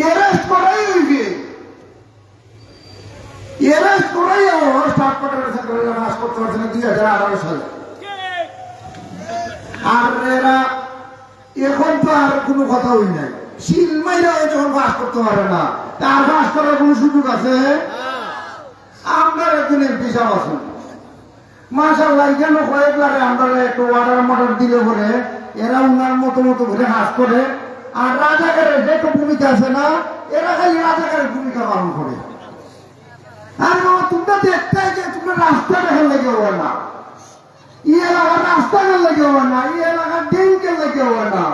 Arrest করাই হইবে, arrest করাই স্টাফ কোয়ার্টারের সেক্রেটারি পাস করতে পারছে না 2018 সালে। আর এরা এখন তো আর কোনো কথা হই নাই, শিলমাইরা যখন পাস করতে পারে না তার পাস করার কোনো সুযোগ আছে? আমরা একজন এমপি সাহেব আছেন মাশাআল্লাহ, কেন কয়েকবারে আমরা একটু অর্ডার মর্ডার দিলে পরে এরা উনার মতো মতো করে হাস করে। আর রাজাকারের যে একটা ভূমিকা আছে না, এরা খালি রাজাকারের ভূমিকা পালন করে। আর বাবা তোমরা দেখতে যে তোমরা রাস্তা দেখার লেগে হবে না, ই এলাকার রাস্তা কেন লেগে হবে না, ই এলাকার ডিম কেন লেগে হবে না,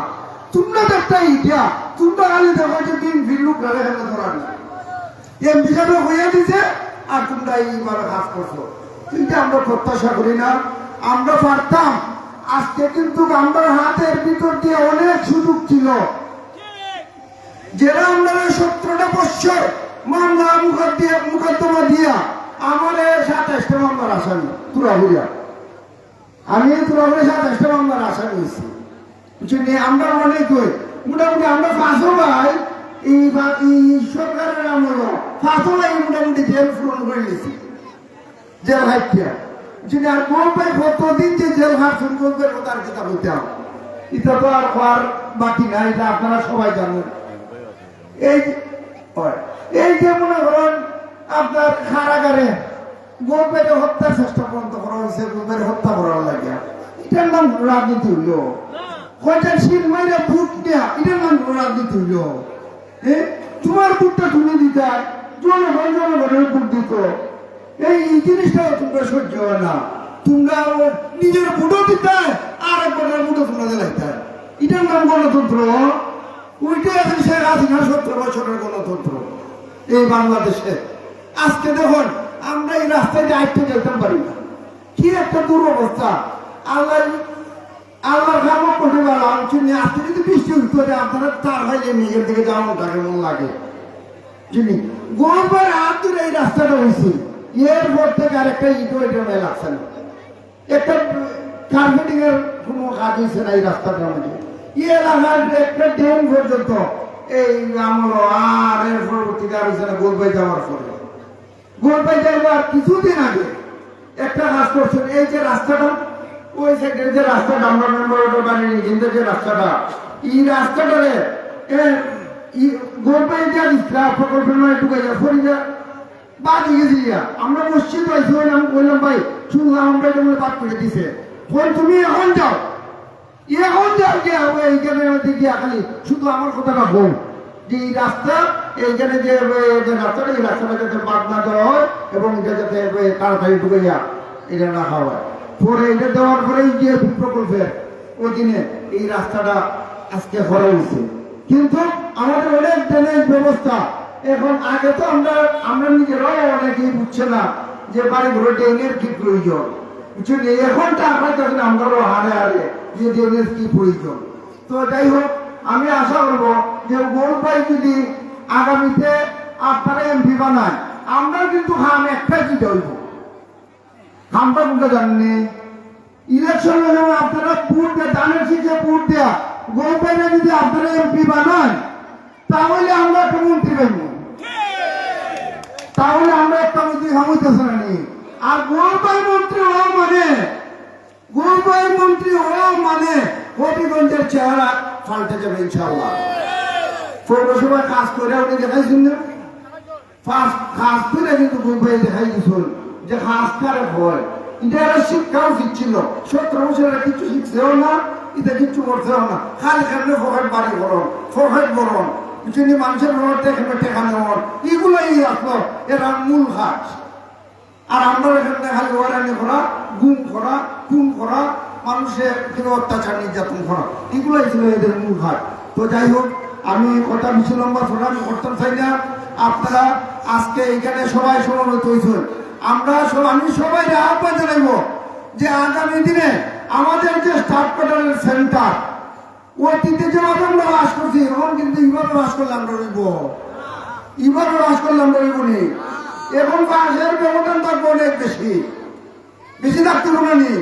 তোমরা দেখতে ইটা তোমরা খালি দেখো যে ডিম ফিরলুক ধরে ফেলে ধরা নেই এমপি সাহেব হইয়া দিছে আর তোমরা এইভাবে কাজ করছো। কিন্তু আমরা প্রত্যাশা করি না, আমরা পারতাম। আজকে কিন্তু আমরা হাতের ভিতর দিয়ে অনেক সুযোগ ছিল, যারা আমরা 17টা বছর মামলা মুকদ্দমা দিয়া আমার 27টা মামলার আসামি তুরাবুরিয়া, আমি তুরাবুরি 27টা মামলার আসামি হয়েছি। বুঝলি আমরা অনেক মোটামুটি আমরা 5 ভাই এই সরকারের আমল 5 ভাই মোটামুটি জেল পূরণ করে নিয়েছি, জেল হাইটিয়া। বুঝলি আর কোন ভাই কতদিন যে জেল হাট শুরু করবে তার কিতাব হইতাম, এটা তো আর হওয়ার বাকি না, এটা আপনারা সবাই জানেন। এই যে মনে করেন আপনার কারাগারে গোলপেটে হত্যার চেষ্টা পর্যন্ত করা হয়েছে, গোলপেটে হত্যা করার লাগে, এটার নাম রাজনীতি হইল। কয়টা শীত মাইরা ভোট দেয়া, এটার নাম রাজনীতি হইল। তোমার ভোটটা তুলে দিতে জনগণের ভোট দিত, এই জিনিসটাও তোমরা সহ্য হয় না। তোমরা নিজের ভোটও দিতে আর একজনের ভোটও তোমরা দিলাইতে, এটার নাম গণতন্ত্র? ওইটাই আছে শেখ হাসিনা 17 বছরের গণতন্ত্র এই বাংলাদেশে। আজকে দেখুন আমরা এই রাস্তায় হাঁটতে যেতে পারি না, কি একটা দুরবস্থা। আল্লাহর খামক করতে পারলাম। আজকে যদি বৃষ্টি উঠতে আপনারা তার হয় যে নিজের দিকে যেমন থাকে মন লাগে। চিনি গোলবার হাত ধরে এই রাস্তাটা হয়েছে, এরপর থেকে আরেকটা ইটো এটা মেয়ে লাগছে না, একটা কার্পেটিং এর কোনো কাজ হয়েছে না এই রাস্তাটার মধ্যে। এলাকার একটা ড্রেন পর্যন্ত এই আমল আর এর পরবর্তীতে হয়েছে না। গোলবাই যাওয়ার পরে গোলবাই যাওয়ার কিছুদিন আগে একটা কাজ করছেন, এই যে রাস্তাটা ওই সাইডের যে রাস্তাটা আমরা মেম্বার বানিয়ে কিন্তু যে রাস্তাটা এই রাস্তাটারে গোলবাই যা প্রকল্পের নয় ঢুকে যা ফরি যা বাদ গেছি। আমরা মসজিদ পাইছি, আমি বললাম ভাই শুনলাম আমরা যেমন বাদ করে দিছে, তুমি এখন যাও এখন যাও এইখানে গিয়া খালি শুধু আমার কথাটা বল যে এই রাস্তা এইখানে যে রাস্তাটা এই রাস্তাটা যাতে বাদ না দেওয়া হয় এবং এটা যাতে তাড়াতাড়ি ঢুকে যা এটা রাখা হয়। পরে এটা দেওয়ার পরেই যে প্রকল্পের অধীনে এই রাস্তাটা আজকে করা হয়েছে। কিন্তু আমাদের অনেক ড্রেনেজ ব্যবস্থা এখন, আগে তো আমরা নিজেরাও অনেকেই বুঝছে না যে বাড়ি ঘরে ড্রেনের কি প্রয়োজন। এখন টাকা তখন আমরাও হারে হারে যে ড্রেনের কি প্রয়োজন। তো যাই হোক আমি আশা করবো যে গোলবাই যদি আগামীতে আপনারা এমপি বানায়, আমরা কিন্তু খাম একটাই কি হইব, খামটা কোনটা জানেননি? ইলেকশন আপনারা ভোট দেয়, দানের শিখে ভোট দেয়া গোলবাইরা যদি আপনারা এমপি বানায় তাহলে আমরা একটা মন্ত্রী পাইব, তাহলে আমরা একটা মন্ত্রী সামইতেছে না। আর গোলবাই মন্ত্রী হওয়া মানে হবিগঞ্জের চেহারা পাল্টে যাবে ইনশাআল্লাহ। পৌরসভায় কাজ করে উনি দেখাইছেন না, কাজ করে কিন্তু গোলবাই দেখাই দিচ্ছেন যে কাজ কারে হয়। এটা শিক্ষা উচিত ছিল, 17 বছরের কিছু শিখছেও না, এটা কিছু করছেও না, খালি খালি ফকেট বাড়ি করন, ফকেট বরণ, যিনি মানুষের টেকানো এগুলোই আসলো এরা মূল কাজ। আর আমরা এখানে খালি ওয়ারানি করা, গুম করা, খুন করা, মানুষের কিন্তু অত্যাচার নির্যাতন করা, এগুলোই ছিল এদের মূল কাজ। তো যাই হোক আমি কথা বেশি লম্বা আমি করতে চাই না। আপনারা আজকে এখানে সবাই সমবেত হয়েছেন, আমি সবাই আহ্বান জানাইব যে আগামী দিনে আমাদের যে স্টাফ কোয়ার্টারের সেন্টার অতীতে যেভাবে আমরা বাস করছি এখন কিন্তু এবারও বাস করলে আমরা রইব, এবারও বাস করলে আমরা রইব নি। এখন বাসের ব্যবধান থাকবে অনেক বেশি থাকতে পারবে নি।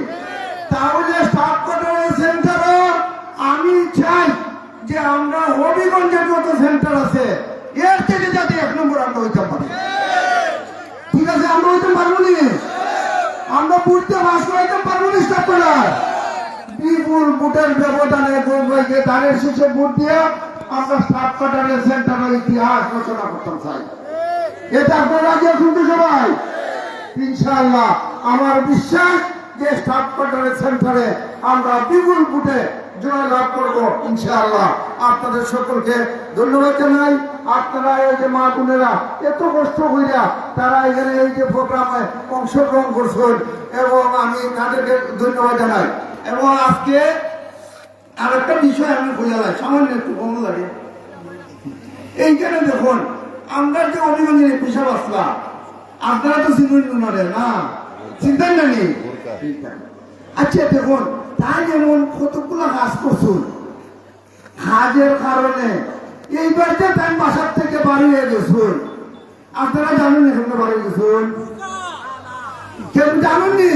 তাহলে স্টাফ কোয়ার্টারের সেন্টারও আমি চাই যে আমরা হবিগঞ্জের যত সেন্টার আছে এর থেকে যাতে 1 নম্বর আমরা হইতে পারি। ঠিক আছে, আমরা হইতে পারবো নি, আমরা বুঝতে বাস করাইতে পারবো না। স্টার্ট করার বিপুল ভোটের ব্যবধানে গোলবাইকে ধানের শীষে ভোট দিয়ে আমরা স্টাফ কোয়ার্টারের সেন্টারের ইতিহাস রচনা করতাম চাই। এটা আপনারা রাজি আছেন তো সবাই? ইনশাআল্লাহ আমার বিশ্বাস যে স্টাফ কোয়ার্টারের সেন্টারে আমরা বিপুল ভোটে জয় লাভ করবো ইনশাআল্লাহ। আপনাদের সকলকে ধন্যবাদ জানাই। আপনারা এই যে মা বোনেরা এত কষ্ট করিয়া তারা এখানে এই যে প্রোগ্রামে অংশগ্রহণ করছেন এবং আমি তাদেরকে ধন্যবাদ জানাই। এবং আজকে আর একটা বিষয় আমি বোঝা যায়, সামান্য একটু কম লাগে। এইখানে দেখুন আমরা যে অভিগঞ্জের পেশাব আসলাম, আপনারা তো চিনুন না, চিন্তা নেই। আচ্ছা দেখুন তাই যেমন কতগুলো কাজ করছুন, কাজের কারণে এইবার যে তাই বাসার থেকে বাড়ি হয়ে গেছুন, আপনারা জানেন এখানে বাড়ি গেছুন, কেউ জানেননি?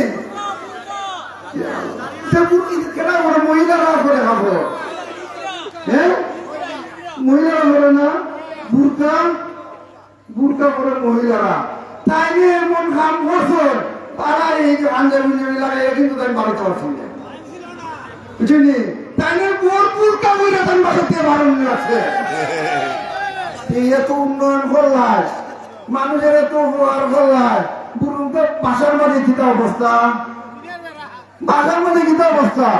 মহিলারা করে খাবো, হ্যাঁ মহিলারা করে না, বুরকা বুরকা করে মহিলারা, তাই নিয়ে এমন কাম করছো তারা এই যে আঞ্জাবি লাগাই কিন্তু তাই বাড়িতে পারছি না, বুঝলি? তাই নিয়ে বোরপুর কামড়ে তাই বাসাতে বারণ আছে। এত উন্নয়ন করলাম, মানুষের এত উপকার করলাম, বুরুন তো বাসার মাঝে কিতা অবস্থা, বাজার মধ্যে কিন্তু অবস্থা।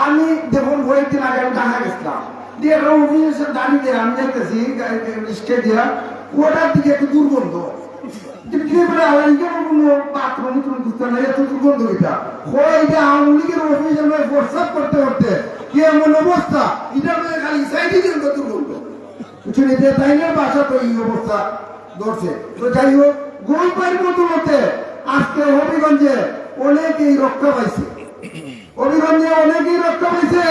আমি দেখুন কয়েকদিন আগে আমি ঢাকা গেছিলাম, দিয়ে অফিসের গাড়ি দিয়ে আমি দেখতেছি লিস্টে দিয়া ওটার দিকে একটু দুর্গন্ধ, বাথরুম বুঝতে না এত দুর্গন্ধ এটা আওয়ামী লীগের অফিসের প্রস্তাব করতে করতে কি এমন অবস্থা, এটা খালি সাইডে দুর্গন্ধ কিছু নিতে তাই না, বাসা তো এই অবস্থা ধরছে। তো যাই হোক গোলপাইয়ের মতো মতে আজকে হবিগঞ্জে অনেকেই রক্ষা পাইছে, হবিগঞ্জে অনেকেই রক্ষা পাইছে।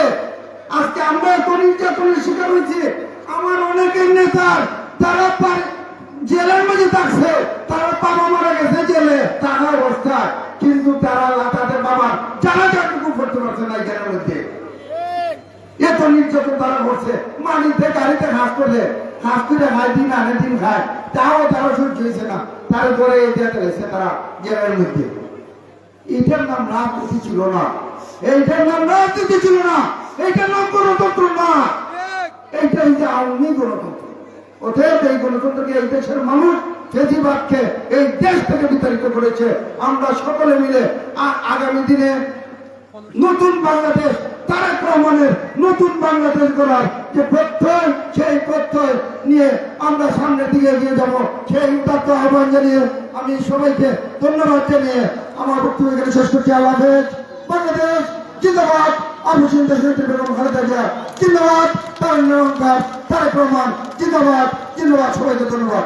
আজকে আমরা এত নির্যাতনের শিকার হয়েছি, আমার অনেকের নেতার তারা জেলের মধ্যে থাকছে, তারা বাবা মারা গেছে জেলে থাকা অবস্থায়, কিন্তু তারা তাদের বাবার জানাজাটুকু করতে পারছে না জেলের মধ্যে। এত নির্যাতন তারা করছে, মাটিতে গাড়িতে ঘাস করে খায়, দিন আনে দিন খায়, তাও তারা সহ্য হয়েছে না, তারপরে এই যেতে গেছে তারা জেলের মধ্যে। এইটার নাম রাজনীতি ছিল না, এইটার নাম রাজনীতি ছিল না, এইটার নাম গণতন্ত্র না, এইটা হচ্ছে আওয়ামী গণতন্ত্র। অতএব এই গণতন্ত্রকে এই দেশের মানুষ ফেসিবাদকে এই দেশ থেকে বিতাড়িত করেছে। আমরা সকলে মিলে আগামী দিনে নতুন বাংলাদেশ, তারেক রহমানের নতুন বাংলাদেশ গড়ার যে প্রত্যয়, সেই প্রত্যয় নিয়ে আমরা সামনের দিকে এগিয়ে যাব, সেই উদাত্ত আহ্বান জানিয়ে আমি সবাইকে ধন্যবাদ জানিয়ে আমার বক্তব্য এখানে শেষ করছি। আল্লাহ হাফেজ। বাংলাদেশ জিন্দাবাদ। আবু সিদ্দিক বেগম খালেদা জিয়া জিন্দাবাদ। তারেক রহমান জিন্দাবাদ। সবাইকে ধন্যবাদ।